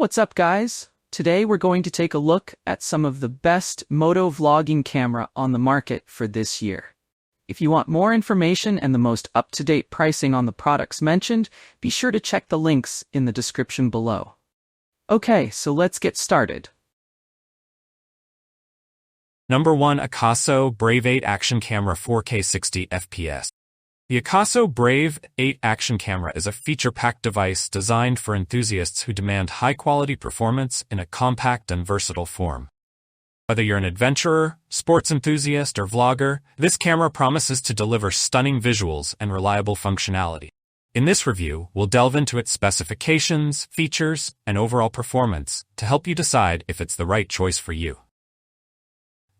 What's up, guys? Today we're going to take a look at some of the best moto vlogging camera on the market for this year. If you want more information and the most up-to-date pricing on the products mentioned, be sure to check the links in the description below. Okay, so let's get started. Number 1. AKASO Brave 8 Action Camera 4K 60 FPS. The AKASO Brave 8 Action Camera is a feature-packed device designed for enthusiasts who demand high-quality performance in a compact and versatile form. Whether you're an adventurer, sports enthusiast, or vlogger, this camera promises to deliver stunning visuals and reliable functionality. In this review, we'll delve into its specifications, features, and overall performance to help you decide if it's the right choice for you.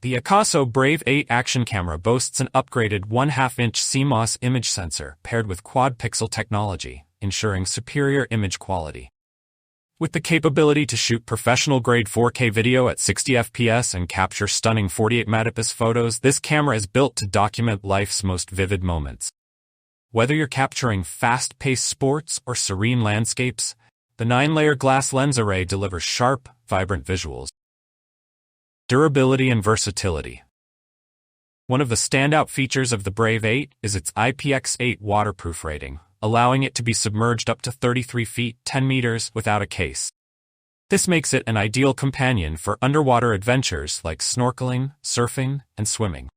The AKASO Brave 8 Action Camera boasts an upgraded 1/2-inch CMOS image sensor paired with quad-pixel technology, ensuring superior image quality. With the capability to shoot professional-grade 4K video at 60 FPS and capture stunning 48-megapixel photos, this camera is built to document life's most vivid moments. Whether you're capturing fast-paced sports or serene landscapes, the 9-layer glass lens array delivers sharp, vibrant visuals. Durability and versatility. One of the standout features of the Brave 8 is its IPX8 waterproof rating, allowing it to be submerged up to 33 feet 10 meters without a case. This makes it an ideal companion for underwater adventures like snorkeling, surfing, and swimming.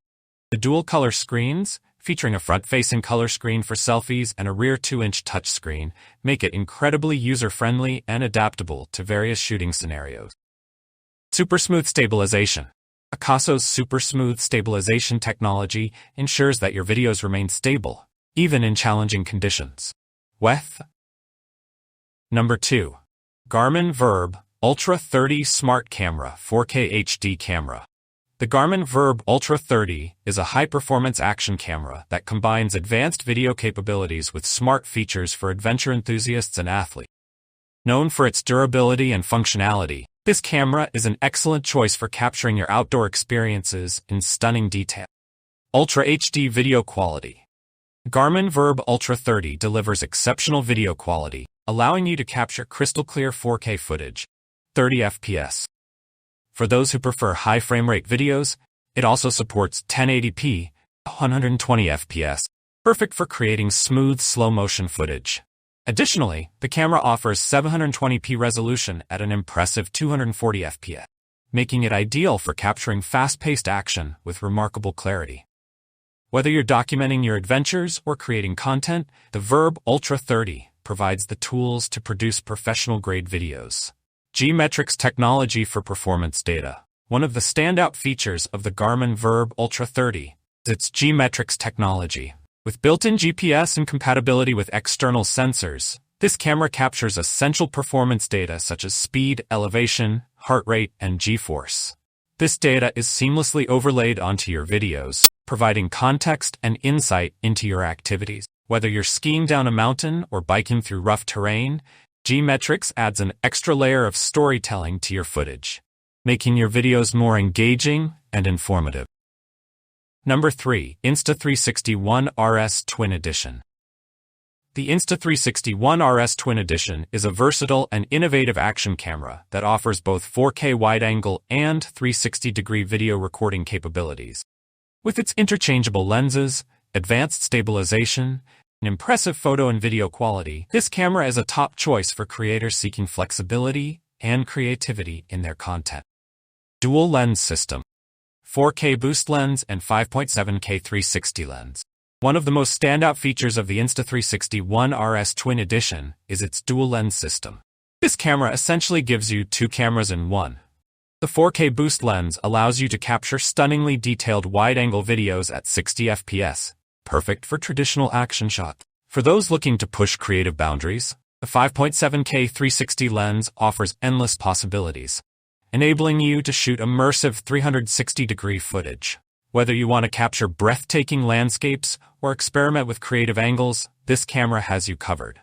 The dual-color screens, featuring a front-facing color screen for selfies and a rear 2-inch touchscreen, make it incredibly user-friendly and adaptable to various shooting scenarios. Super Smooth Stabilization. AKASO's Super Smooth Stabilization technology ensures that your videos remain stable, even in challenging conditions. Number 2. Garmin Verb Ultra 30 Smart Camera 4K HD Camera. The Garmin Verb Ultra 30 is a high-performance action camera that combines advanced video capabilities with smart features for adventure enthusiasts and athletes. Known for its durability and functionality, this camera is an excellent choice for capturing your outdoor experiences in stunning detail. Ultra HD Video Quality. Garmin Verb Ultra 30 delivers exceptional video quality, allowing you to capture crystal-clear 4K footage, 30 FPS. For those who prefer high frame rate videos, it also supports 1080p, 120 FPS, perfect for creating smooth slow-motion footage. Additionally, the camera offers 720p resolution at an impressive 240 FPS, making it ideal for capturing fast-paced action with remarkable clarity. Whether you're documenting your adventures or creating content, the Verb Ultra 30 provides the tools to produce professional-grade videos. G-Metrics technology for performance data. One of the standout features of the Garmin Verb Ultra 30 is its G-Metrics technology. With built-in GPS and compatibility with external sensors, this camera captures essential performance data such as speed, elevation, heart rate, and G-force. This data is seamlessly overlaid onto your videos, providing context and insight into your activities. Whether you're skiing down a mountain or biking through rough terrain, G-Metrics adds an extra layer of storytelling to your footage, making your videos more engaging and informative. Number 3. Insta360 ONE RS Twin Edition. The Insta360 ONE RS Twin Edition is a versatile and innovative action camera that offers both 4K wide-angle and 360-degree video recording capabilities. With its interchangeable lenses, advanced stabilization, and impressive photo and video quality, this camera is a top choice for creators seeking flexibility and creativity in their content. Dual lens system. 4K boost lens and 5.7K 360 lens. One of the most standout features of the Insta360 ONE RS Twin Edition is its dual lens system. This camera essentially gives you two cameras in one. The 4K boost lens allows you to capture stunningly detailed wide-angle videos at 60 FPS, perfect for traditional action shots. For those looking to push creative boundaries, the 5.7K 360 lens offers endless possibilities, enabling you to shoot immersive 360-degree footage. Whether you want to capture breathtaking landscapes or experiment with creative angles, this camera has you covered.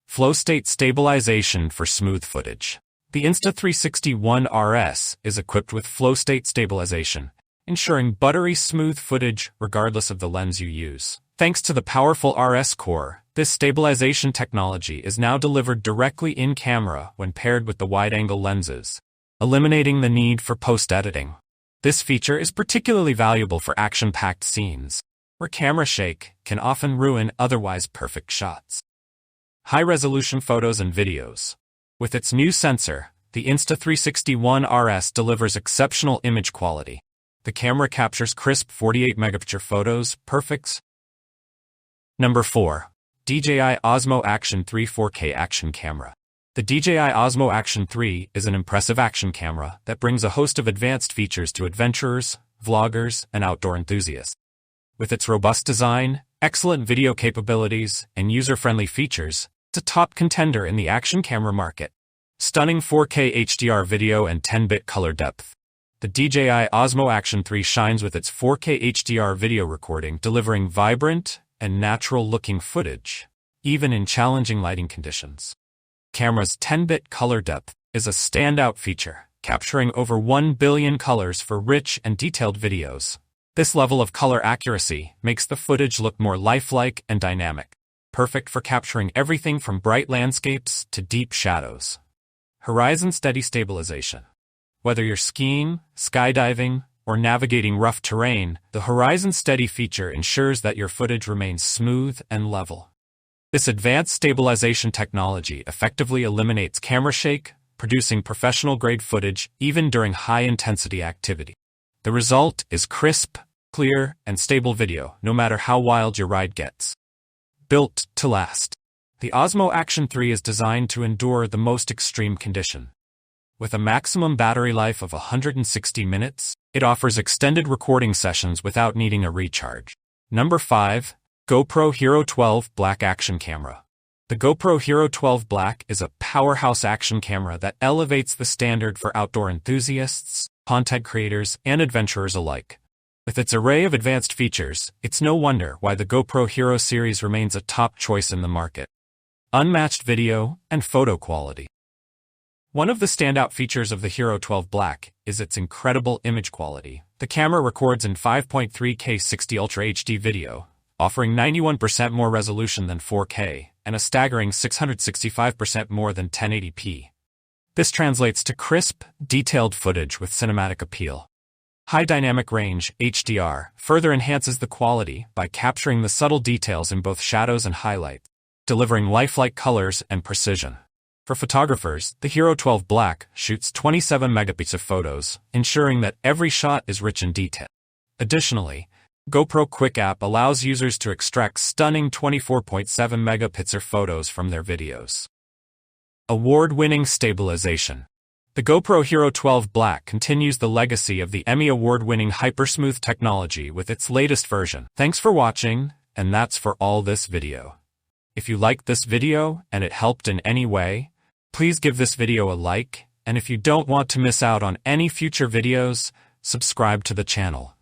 Flow state stabilization for smooth footage. The Insta360 ONE RS is equipped with flow state stabilization, ensuring buttery smooth footage regardless of the lens you use. Thanks to the powerful RS core, this stabilization technology is now delivered directly in camera when paired with the wide-angle lenses, eliminating the need for post-editing. This feature is particularly valuable for action-packed scenes, where camera shake can often ruin otherwise perfect shots. High-resolution photos and videos. With its new sensor, the Insta360 ONE RS delivers exceptional image quality. The camera captures crisp 48-megapixel photos, perfect. Number 4. DJI Osmo Action 3 4K Action Camera. The DJI Osmo Action 3 is an impressive action camera that brings a host of advanced features to adventurers, vloggers, and outdoor enthusiasts. With its robust design, excellent video capabilities, and user-friendly features, it's a top contender in the action camera market. Stunning 4K HDR video and 10-bit color depth. The DJI Osmo Action 3 shines with its 4K HDR video recording, delivering vibrant and natural-looking footage, even in challenging lighting conditions. Camera's 10-bit color depth is a standout feature, capturing over 1 billion colors for rich and detailed videos. This level of color accuracy makes the footage look more lifelike and dynamic, perfect for capturing everything from bright landscapes to deep shadows. Horizon steady stabilization. Whether you're skiing, skydiving, or navigating rough terrain, the Horizon Steady feature ensures that your footage remains smooth and level. This advanced stabilization technology effectively eliminates camera shake, producing professional-grade footage even during high-intensity activity. The result is crisp, clear, and stable video, no matter how wild your ride gets. Built to last. The Osmo Action 3 is designed to endure the most extreme condition. With a maximum battery life of 160 minutes, it offers extended recording sessions without needing a recharge. Number 5. GoPro Hero 12 Black Action Camera. The GoPro Hero 12 Black is a powerhouse action camera that elevates the standard for outdoor enthusiasts, content creators, and adventurers alike. With its array of advanced features, it's no wonder why the GoPro Hero series remains a top choice in the market. Unmatched video and photo quality. One of the standout features of the Hero 12 Black is its incredible image quality. The camera records in 5.3K 60 Ultra HD video, offering 91% more resolution than 4K, and a staggering 665% more than 1080p. This translates to crisp, detailed footage with cinematic appeal. High dynamic range, HDR, further enhances the quality by capturing the subtle details in both shadows and highlights, delivering lifelike colors and precision. For photographers, the Hero 12 Black shoots 27 megapixel photos, ensuring that every shot is rich in detail. Additionally, GoPro Quick App allows users to extract stunning 24.7 megapixel photos from their videos. Award-winning stabilization. The GoPro Hero 12 Black continues the legacy of the Emmy Award-winning Hypersmooth technology with its latest version. Thanks for watching, and that's for all this video. If you liked this video and it helped in any way, please give this video a like, and if you don't want to miss out on any future videos, subscribe to the channel.